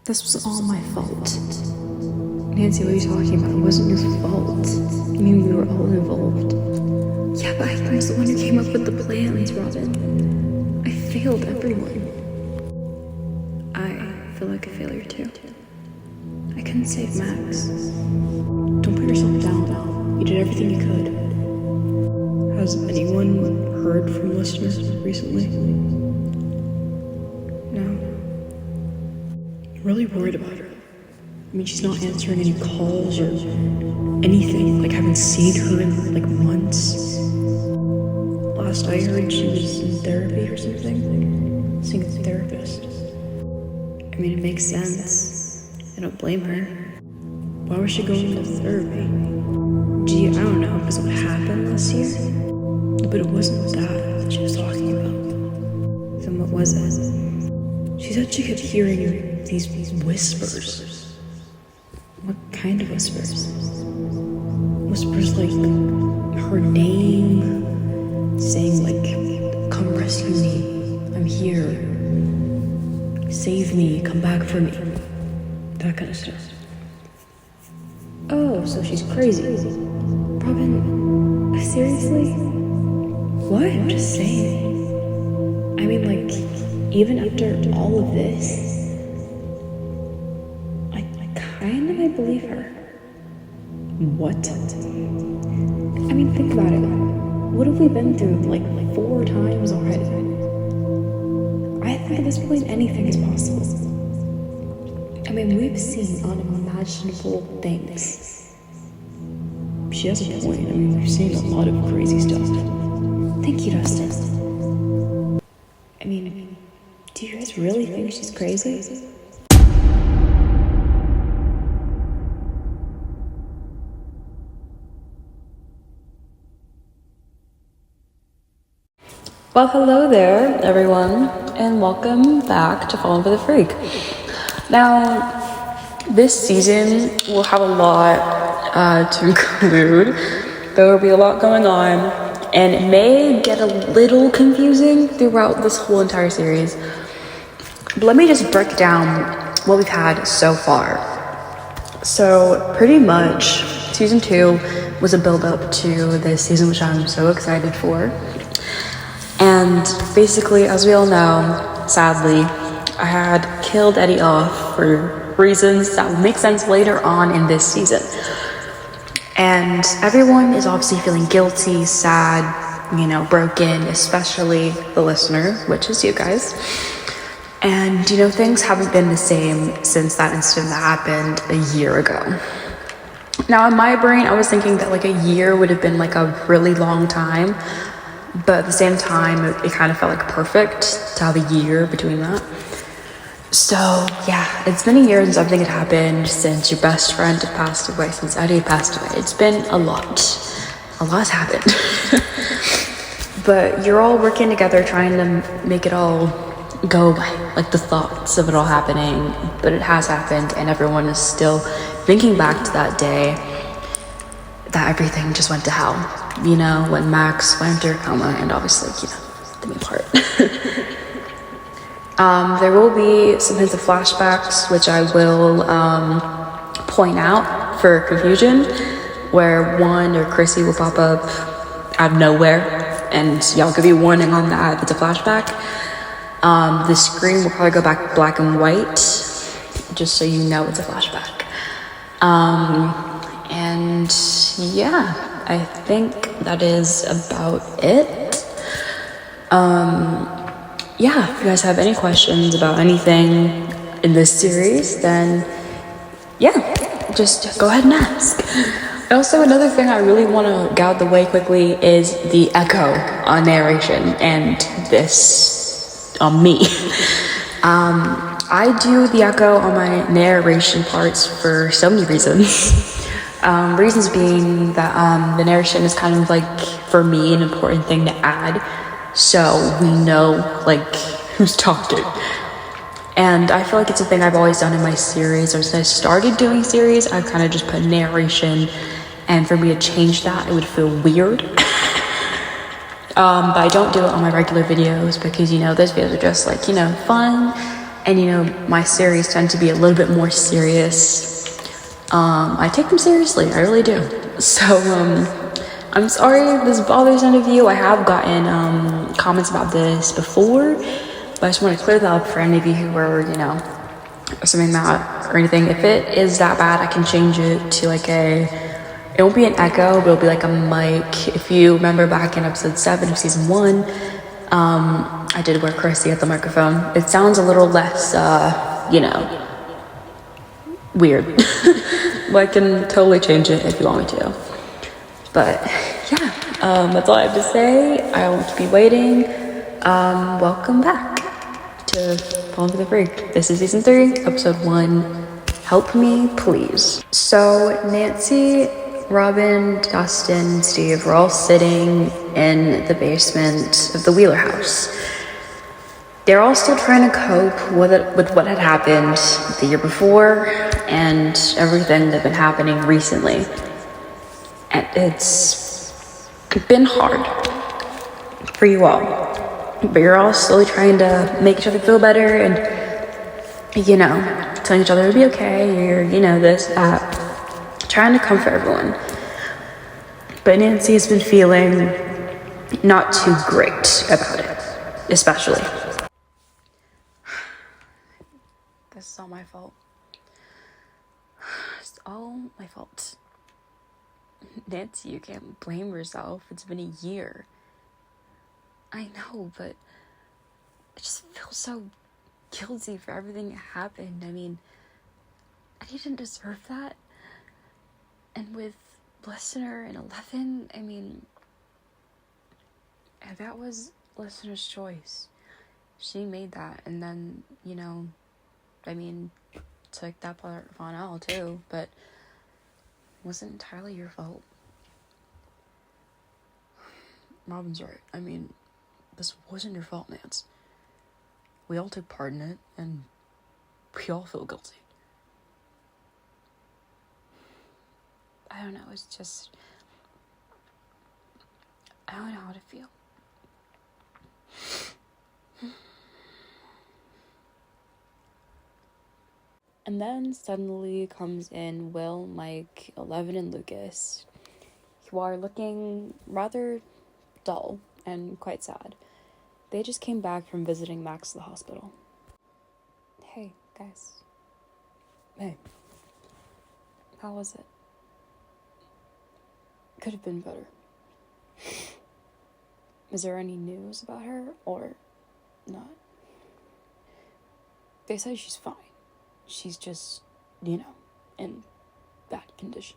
This was all my fault. Nancy, what are you talking about? It wasn't your fault. I mean, we were all involved. Yeah, but I was the one who came up with the plans, Robin. I failed everyone. I feel like a failure too. I couldn't save Max. Don't put yourself down. You did everything you could. Has anyone heard from listeners recently? No. I'm really worried about her. I mean, she's not answering any calls or anything. Like, I haven't seen her in like months. Last I heard, she was in therapy or something. Seeing a therapist. I mean, it makes sense. I don't blame her. Why was she going to therapy? Gee, I don't know, because what happened last year? But it wasn't that she was talking about. Then what was it? She said she kept hearing these whispers. What kind of whispers? Whispers like her name, saying like, come rescue me, I'm here, save me, come back for me, that kind of stuff. Oh, so she's crazy. Robin, seriously? What? I'm just saying. I mean, like, even after all of this, I believe her. What? I mean, think about it. What have we been through, like 4 times already? I think at this point, anything is possible. I mean, we've seen unimaginable things. She has a point. I mean, we've seen a lot of crazy stuff. Thank you, Dustin. I mean, do you guys really think she's crazy? Well, hello there, everyone, and welcome back to Falling for the Freak. Now, this season will have a lot to include. There will be a lot going on, and it may get a little confusing throughout this whole entire series. But let me just break down what we've had so far. So, pretty much, season 2 was a build-up to this season, which I'm so excited for. And basically, as we all know, sadly, I had killed Eddie off for reasons that will make sense later on in this season. And everyone is obviously feeling guilty, sad, broken, especially the listener, which is you guys. And, things haven't been the same since that incident that happened a year ago. Now, in my brain, I was thinking that like a year would have been like a really long time. But at the same time, it kind of felt like perfect to have a year between that. So, yeah, it's been a year since something had happened, since your best friend had passed away, since Eddie passed away. It's been a lot. A lot's happened. But you're all working together trying to make it all go away, like the thoughts of it all happening. But it has happened, and everyone is still thinking back to that day that everything just went to hell. When Max went into a coma, and obviously, the main part. There will be some hints of flashbacks, which I will point out for confusion, where one or Chrissy will pop up out of nowhere, and y'all give you a warning on that if it's a flashback. The screen will probably go back black and white, just so you know it's a flashback. And yeah, I think that is about it. Yeah, if you guys have any questions about anything in this series, then yeah, just go ahead and ask. Also, another thing I really want to get out the way quickly is the echo on narration, and this on me. I do the echo on my narration parts for so many reasons. Reasons being that the narration is kind of like, for me, an important thing to add, so we know like who's talking. And I feel like it's a thing I've always done in my series, or since I started doing series, I've kind of just put narration, and for me to change that, it would feel weird. But I don't do it on my regular videos because those videos are just like fun And my series tend to be a little bit more serious. I take them seriously, I really do. So I'm sorry if this bothers any of you. I have gotten comments about this before, but I just want to clear that up for any of you who were, assuming that or anything. If it is that bad, I can change it to it won't be an echo, but it'll be like a mic. If you remember back in episode 7 of season 1, I did wear Chrissy at the microphone. It sounds a little less, weird. But I can totally change it if you want me to. But yeah, that's all I have to say. I won't keep you waiting. Welcome back to Falling for the Freak. This is season 3, episode 1. Help me, please. So Nancy, Robin, Dustin, and Steve were all sitting in the basement of the Wheeler house. They're all still trying to cope with what had happened the year before and everything that's been happening recently. And it's been hard for you all. But you're all slowly trying to make each other feel better and, telling each other it'll be okay, you're, this, that. Trying to comfort everyone. But Nancy has been feeling not too great about it, especially. This is all my fault. It's all my fault. Nancy, you can't blame yourself. It's been a year. I know, but I just feel so guilty for everything that happened. I didn't deserve that. And with Listener and 11, that was Listener's choice. She made that, and then, took that part on out too, but it wasn't entirely your fault. Robin's right. This wasn't your fault, Nance. We all took part in it, and we all feel guilty. I don't know, it's just, I don't know how to feel. And then suddenly comes in Will, Mike, 11, and Lucas, who are looking rather dull and quite sad. They just came back from visiting Max at the hospital. Hey, guys. Hey. How was it? Could have been better. Is there any news about her, or not? They said she's fine. She's just, in bad condition.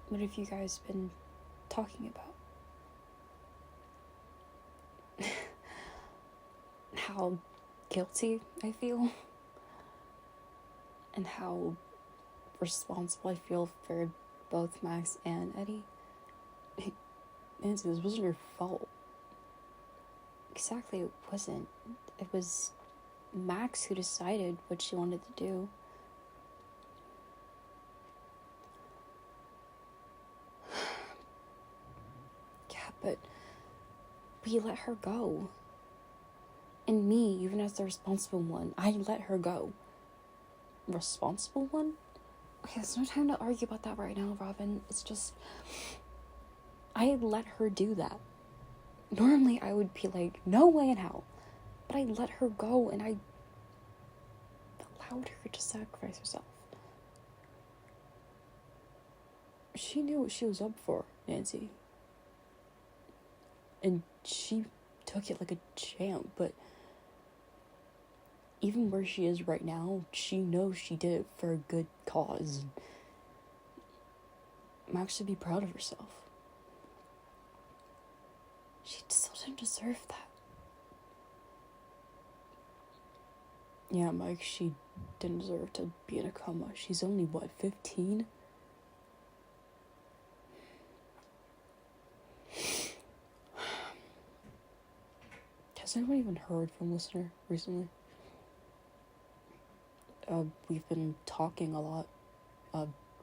What have you guys been talking about? How guilty I feel, and how responsible I feel for both Max and Eddie. Nancy, this wasn't your fault. Exactly, it wasn't. It was Max who decided what she wanted to do. Yeah, but we let her go. And me, even as the responsible one, I let her go. Responsible one? Okay, there's no time to argue about that right now, Robin. It's just, I let her do that. Normally, I would be like, no way in hell. But I let her go, and I allowed her to sacrifice herself. She knew what she was up for, Nancy. And she took it like a champ, but even where she is right now, she knows she did it for a good cause. Max should be proud of herself. She still didn't deserve that. Yeah, Mike, she didn't deserve to be in a coma. She's only, 15? Has anyone even heard from Listener recently? We've been talking a lot,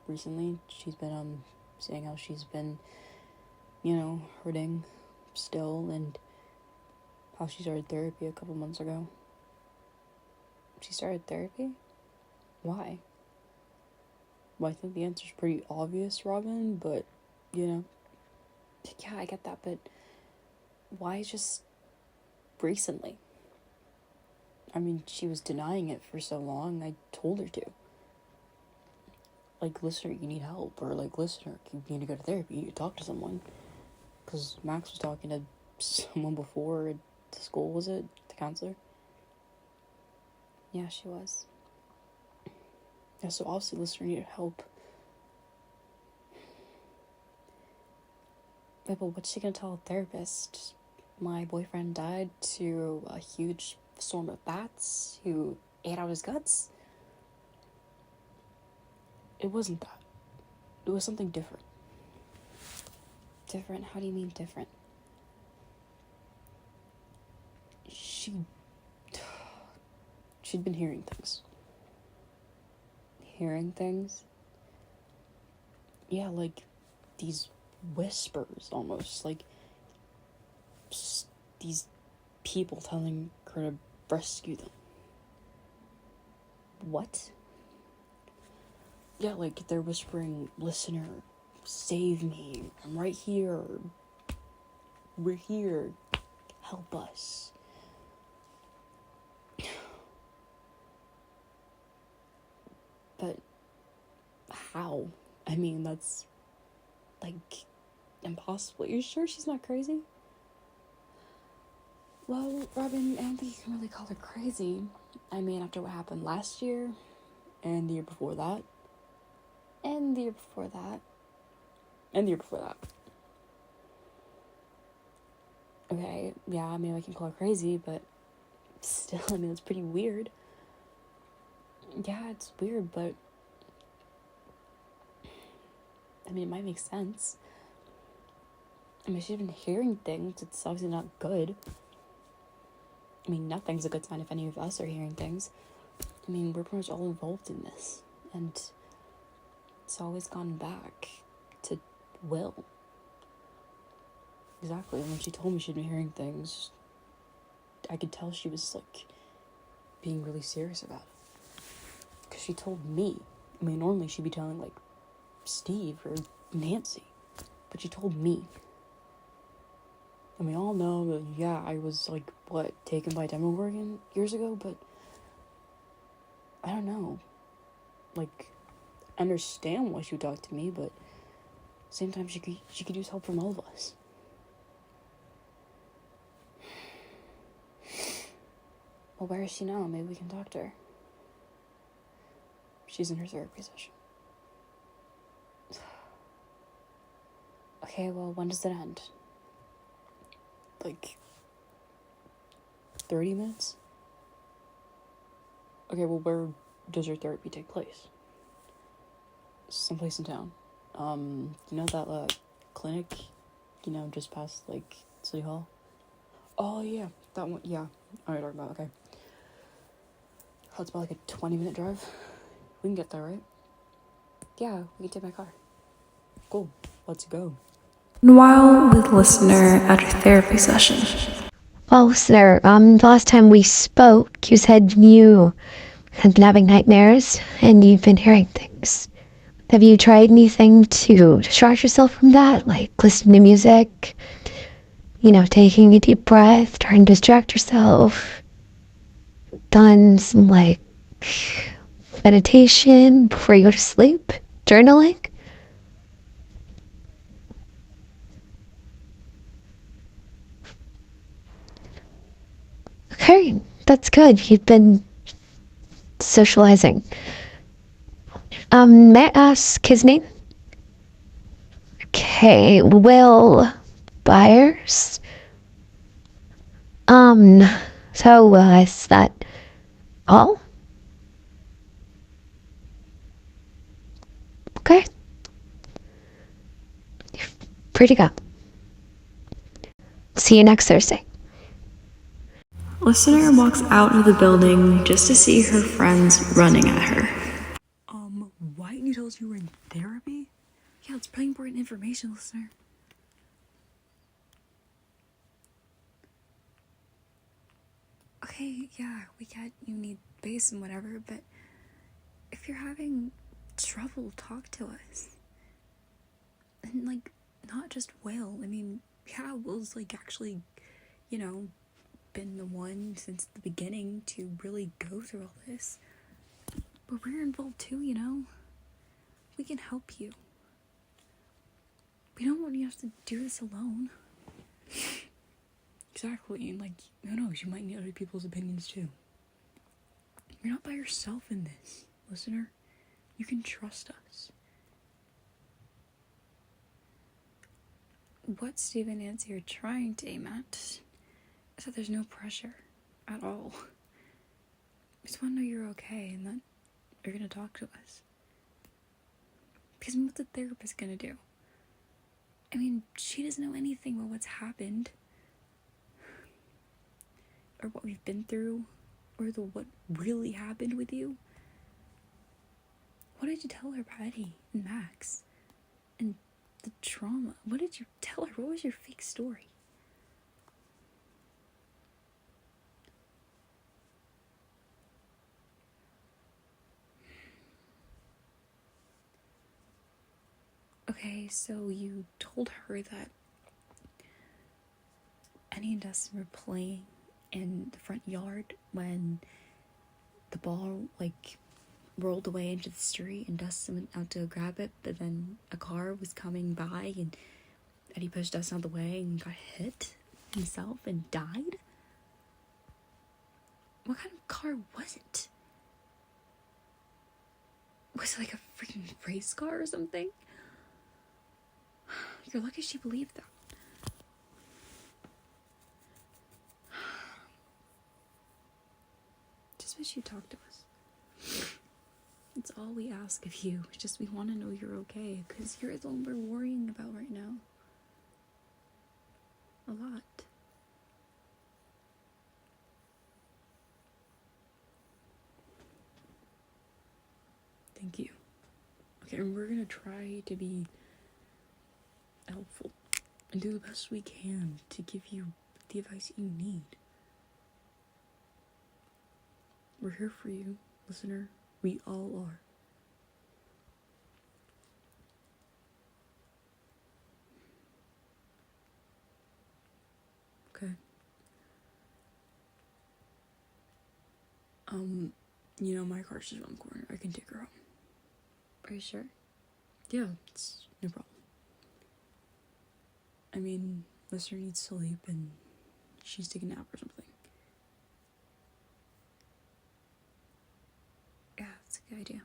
recently. She's been, saying how she's been, hurting still, and how she started therapy a couple months ago. She started therapy? Why? Well, I think the answer's pretty obvious, Robin, but, yeah, I get that, but why just recently? I mean, she was denying it for so long, I told her to. Like, listener, you need help, or like, listener, you need to go to therapy, you need to talk to someone. Because Max was talking to someone before at the school, was it? The counselor? Yeah, she was. Yeah, so obviously listener needed help. Yeah, but what's she gonna tell a therapist? My boyfriend died to a huge swarm of bats who ate out his guts? It wasn't that. It was something different. Different? How do you mean different? She'd been hearing things. Hearing things? Yeah, like these whispers almost. Like these people telling her to rescue them. What? Yeah, like they're whispering, listener, save me, I'm right here, we're here, help us. But how? I mean, that's like impossible. Are you sure she's not crazy? Well, Robin, I don't think you can really call her crazy. I mean, after what happened last year, and the year before that, and the year before that, and the year before that. Okay, yeah, I mean, I can call her crazy, but still, I mean, it's pretty weird. Yeah, it's weird, but I mean, it might make sense. I mean, she's been hearing things. It's obviously not good. I mean, nothing's a good sign if any of us are hearing things. I mean, we're pretty much all involved in this. And it's always gone back to Will. Exactly. And when she told me she'd been hearing things, I could tell she was, like, being really serious about it. Because she told me. I mean, normally she'd be telling, like, Steve or Nancy. But she told me. And we all know that, yeah, I was, like, taken by Demogorgon years ago, but I don't know. Like, understand why she would talk to me, but at the same time, she could use help from all of us. Well, where is she now? Maybe we can talk to her. She's in her therapy session. Okay, well, when does it end? Like 30 minutes? Okay, well, where does your therapy take place? Someplace in town. You know that clinic, just past, like, City Hall? Oh, yeah, that one, yeah. I know what you're talking about, okay. Oh, it's about, like, a 20-minute drive. We can get there, right? Yeah, we can take my car. Cool, let's go. While with listener at her therapy session. Well, listener, the last time we spoke, you said you had been having nightmares and you've been hearing things. Have you tried anything to distract yourself from that? Like listening to music, taking a deep breath, trying to distract yourself? Done some, like, meditation before you go to sleep? Journaling? Okay, that's good. You've been socializing. May I ask his name? Okay, Will Byers. So, is that all? Okay. You're free to go. See you next Thursday. Listener walks out of the building just to see her friends running at her. Why didn't you tell us you were in therapy? Yeah, it's pretty important information, listener. okay, yeah, we get you need space and whatever, but if you're having trouble, talk to us. And, like, not just Will. I mean, yeah, Will's, like, actually, you know, been the one since the beginning to really go through all this. But we're involved too, you know? We can help you. We don't want you to have to do this alone. Exactly, and, like, who knows, you might need other people's opinions too. You're not by yourself in this, listener. You can trust us. What Steve and Nancy are trying to aim at is that there's no pressure at all. We just want to know you're okay and that you're going to talk to us. Because what's the therapist going to do? I mean, she doesn't know anything about what's happened. Or what we've been through. Or what really happened with you. What did you tell her about Eddie and Max? And the trauma? What did you tell her? What was your fake story? Okay, so you told her that Annie and Dustin were playing in the front yard when the ball, like, rolled away into the street and Dustin went out to grab it, but then a car was coming by and Eddie pushed Dustin out of the way and got hit himself and died? What kind of car was it? Was it like a freaking race car or something? You're lucky she believed that. Just wish you talked to us. It's all we ask of you. It's just we want to know you're okay, because you're the one we're worrying about right now. A lot. Thank you. Okay, and we're gonna try to be helpful and do the best we can to give you the advice you need. We're here for you, listener. We all are. Okay. You know, my car's just around the corner. I can take her home. Are you sure? Yeah, it's no problem. I mean, listener needs sleep and she's taking a nap or something. Yeah, that's a good idea.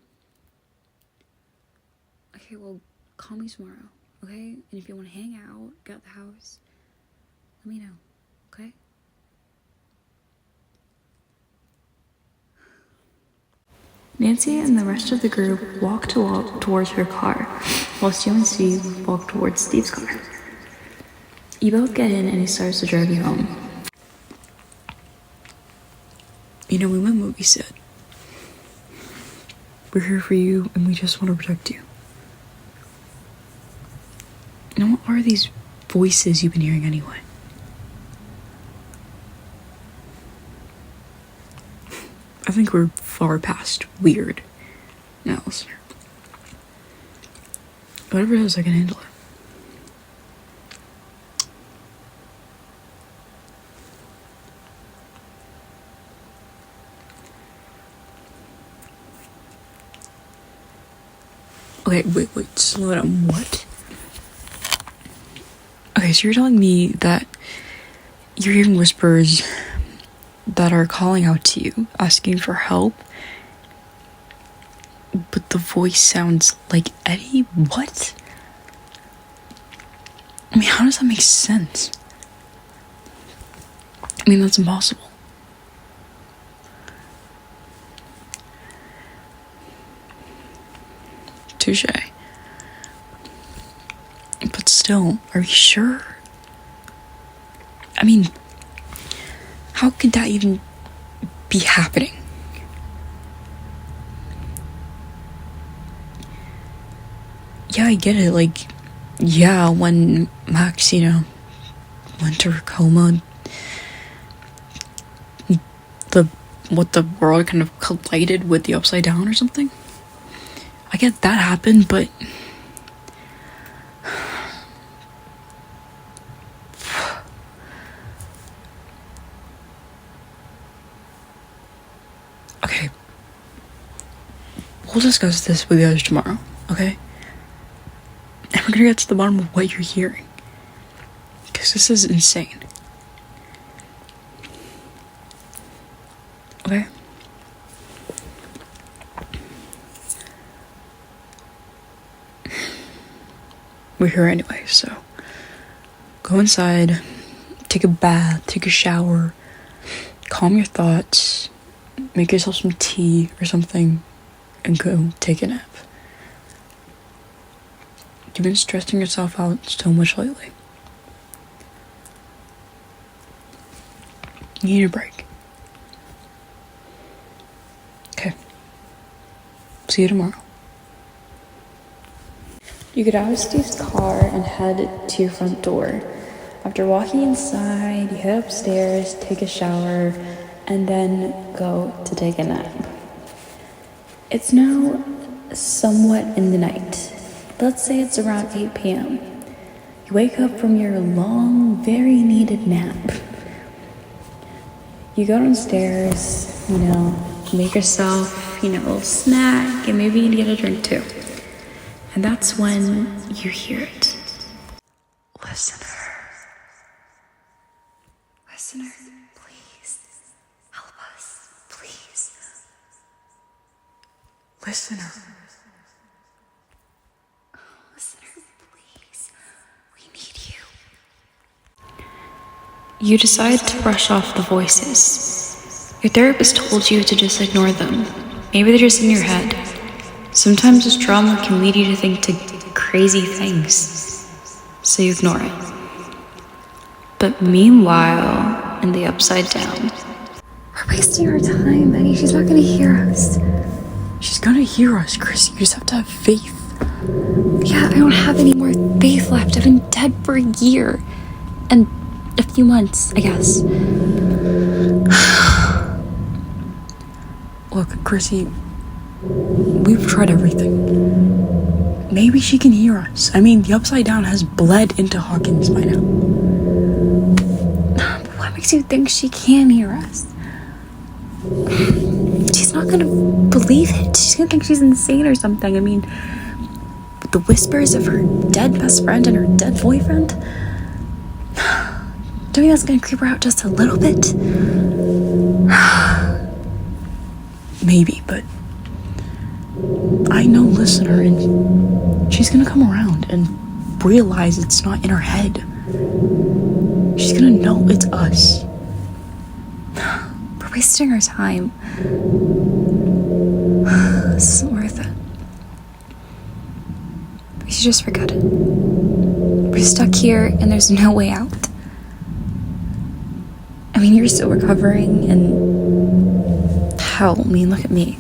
Okay, well, call me tomorrow, okay? And if you want to hang out, get out the house, let me know, okay? Nancy and the rest of the group walked towards her car, while Stu and Steve walked towards Steve's car. You both get in and he starts to drive you home. You know, we meant what we said. We're here for you and we just want to protect you. And what are these voices you've been hearing anyway? I think we're far past weird now, listener. Whatever it is, I can handle it. Okay, wait, slow down. What? Okay, so you're telling me that you're hearing whispers that are calling out to you, asking for help, but the voice sounds like Eddie? What? I mean, how does that make sense? I mean, that's impossible. Touche. But still, are you sure? I mean, how could that even be happening? Yeah, I get it, like, yeah, when Max, you know, went to her coma, what the world kind of collided with the upside down or something. I get that happened, but okay, we'll discuss this with you guys tomorrow, okay? And we're gonna get to the bottom of what you're hearing, because this is insane. Okay? We're here anyway, so go inside, take a bath, take a shower, calm your thoughts, make yourself some tea or something, and go take a nap. You've been stressing yourself out so much lately. You need a break. Okay. See you tomorrow. You get out of Steve's car and head to your front door. After walking inside, you head upstairs, take a shower, and then go to take a nap. It's now somewhat in the night. Let's say it's around 8 p.m. You wake up from your long, very needed nap. You go downstairs, make yourself, a little snack, and maybe you get a drink too. And that's when you hear it. Listener, please, help us, please. Listener, please, we need you. You decide to brush off the voices. Your therapist told you to just ignore them. Maybe they're just in your head. Sometimes this trauma can lead you to think to crazy things, so you ignore it. But meanwhile, in the upside down, we're wasting our time, Benny. She's not gonna hear us. She's gonna hear us, Chris. You just have to have faith. Yeah, I don't have any more faith left. I've been dead for a year. And a few months, I guess. Look, Chrissy, we've tried everything. Maybe she can hear us. I mean, the upside down has bled into Hawkins by now. But what makes you think she can hear us? She's not gonna believe it. She's gonna think she's insane or something. I mean, the whispers of her dead best friend and her dead boyfriend, don't you think that's gonna creep her out just a little bit? Maybe, but I know Listener, and she's gonna come around and realize it's not in her head. She's gonna know it's us. We're wasting our time. This isn't worth it. We should just forget it. We're stuck here, and there's no way out. I mean, you're still recovering, and hell, I mean, look at me.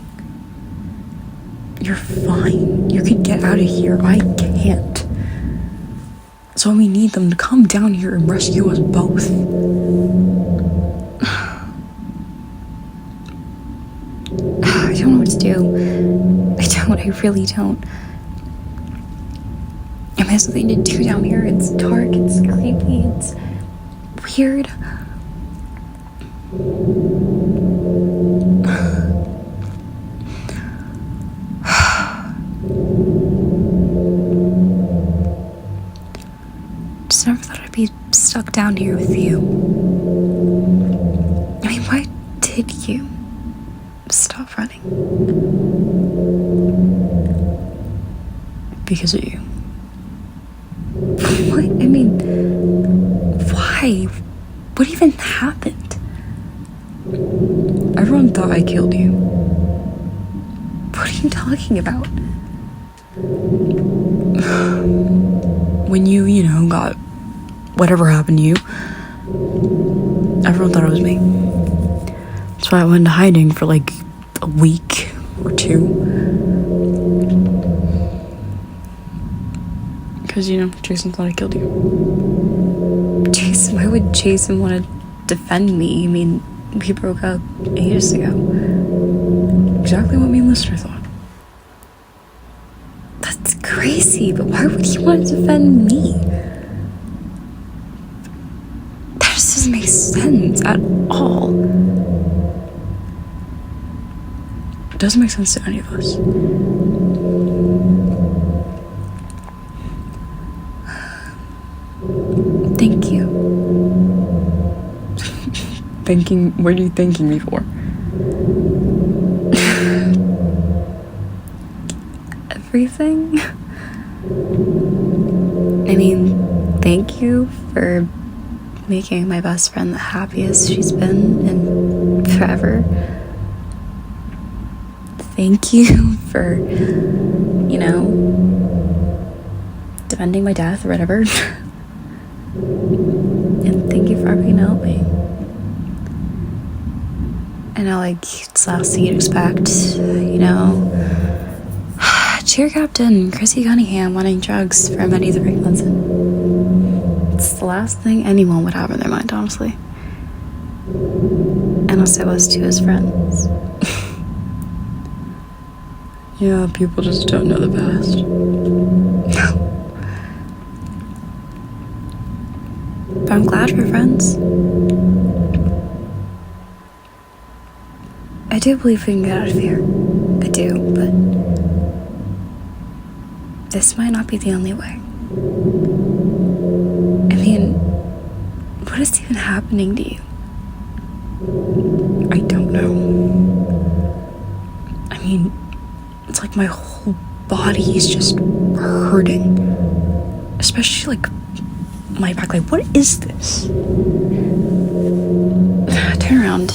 You're fine. You could get out of here. I can't. So we need them to come down here and rescue us both. I don't know what to do. I really don't. I mean, there's nothing to do down here. It's dark, it's creepy, it's weird. Just never thought I'd be stuck down here with you. I mean, why did you stop running? Because of you. What? I mean, why? What even happened? Everyone thought I killed you. What are you talking about? When you got whatever happened to you, everyone thought it was me. That's why I went into hiding for like a week or two. Because, Jason thought I killed you. Jason, why would Jason want to defend me? I mean, we broke up ages ago. Exactly what me and Lister thought. That's crazy, but why would you want to defend me? That just doesn't make sense at all. It doesn't make sense to any of us. Thank you. What are you thanking me for? Everything? I mean, thank you for making my best friend the happiest she's been in forever. Thank you for, defending my death or whatever. And thank you for everything to help me. I know, it's the last thing you'd expect, cheer captain Chrissy Cunningham wanting drugs for Eddie the Great Munson. It's the last thing anyone would have in their mind, honestly. And also us to his friends. Yeah, people just don't know the past. But I'm glad we're friends. I do believe we can get out of here. I do, but this might not be the only way. I mean, what is even happening to you? I don't know. I mean, it's like my whole body is just hurting. Especially my back. What is this? Turn around.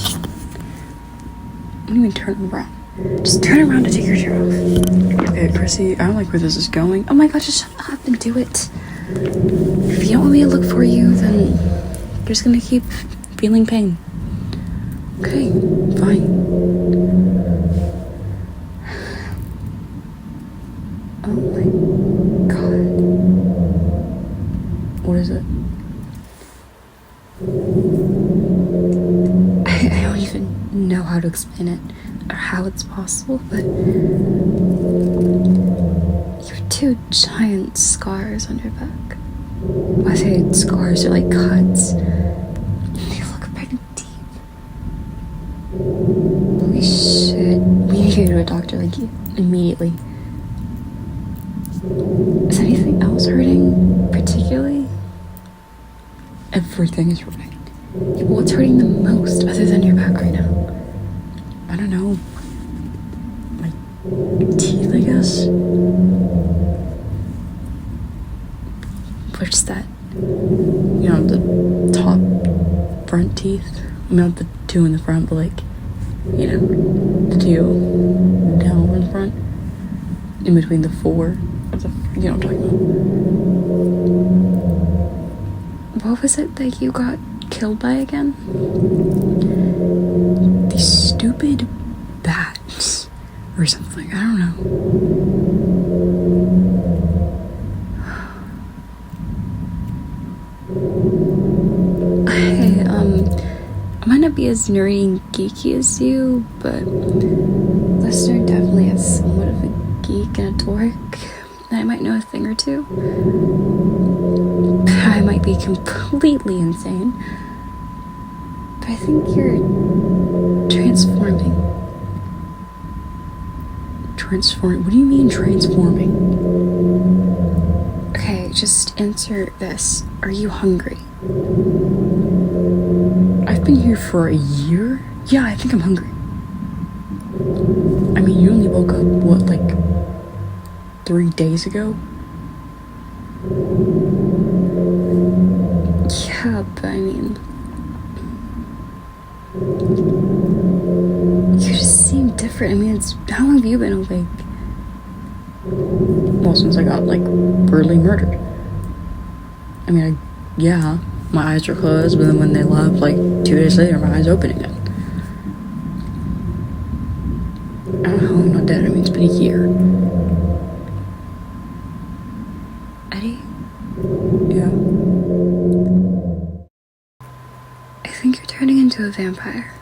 What do you mean turn around? Just turn around to take your shirt off. Okay, Chrissy, I don't like where this is going. Oh my god, just shut up and do it. If you don't want me to look for you, then you're just gonna keep feeling pain. Okay, fine. Oh my god. What is it? I don't even know how to explain it or how it's possible, but you have 2 giant scars on your back. When I say scars, they're like cuts. They look pretty deep. Holy shit. We need to go to a doctor, immediately. Is anything else hurting, particularly? Everything is hurting. What's hurting the most other than your back right now? I don't know. My teeth, I guess? What's that? The top front teeth? Not the 2 in the front, but the 2 down in front. In between the 4. What I'm talking about. What was it that you got killed by again? These stupid bats or something. I don't know. Hey, I might not be as nerdy and geeky as you, but Lester definitely is somewhat of a geek and a dork, and I might know a thing or two. I might be completely insane, but I think you're transforming. What do you mean transforming? Okay, just answer this. Are you hungry? I've been here for a year? Yeah, I think I'm hungry. I mean, you only woke up, 3 days ago? Yeah, but I mean, you just seem different. I mean, how long have you been awake? Well, since I got, brutally murdered. I mean, yeah, my eyes were closed, but then when they left, 2 days later, my eyes opened again. I don't know how I'm not dead. I mean, it's been a year. Eddie? Yeah? I think you're turning into a vampire.